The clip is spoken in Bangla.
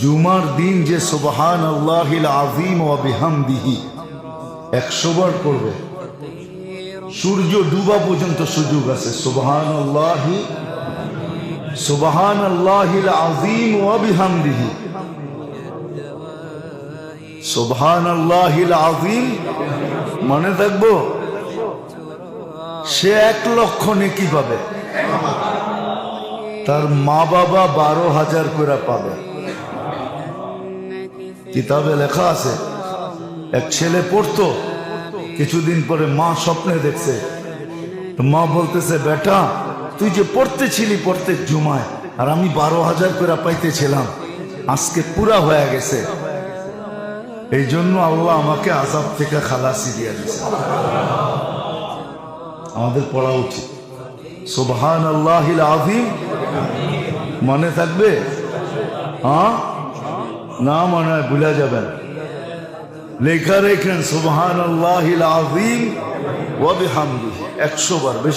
জুমার দিন যে সুবহানাল্লাহিল আযীম ওয়া বিহামদিহি 100 বার পড়বে, সূর্য ডুবা পর্যন্ত সুযোগ আছে। সুবহানাল্লাহিল আযীম ওয়া বিহামদিহি, সুবহানাল্লাহিল আযীম মনে থাকবো, সে 1 লক্ষ নেকি পাবে, তার মা বাবা 12,000 করে পাবে। কিতাবে লেখা আছে, এক ছেলে পড়তো, কিছুদিন পরে মা স্বপ্নে দেখছে, মা বলতেছে, বেটা তুই যে পড়তেছিলি প্রত্যেক জুমায়, আর আমি 12,000 করে পাইতেছিলাম, আজকে পুরা হয়ে গেছে, এই জন্য আল্লাহ আমাকে আযাব থেকে খালাসি দিয়ে দিয়েছে। আমাদের পড়া উচিত সুবহানাল্লাহিল আযীম, মনে থাকবে? হ্যাঁ না মনে হয় ভুলে যাবেন, লেখা রেখেন সুবহানাল্লাহিল আযীম ওয়া বিহামদিহি 100 বার। বেশি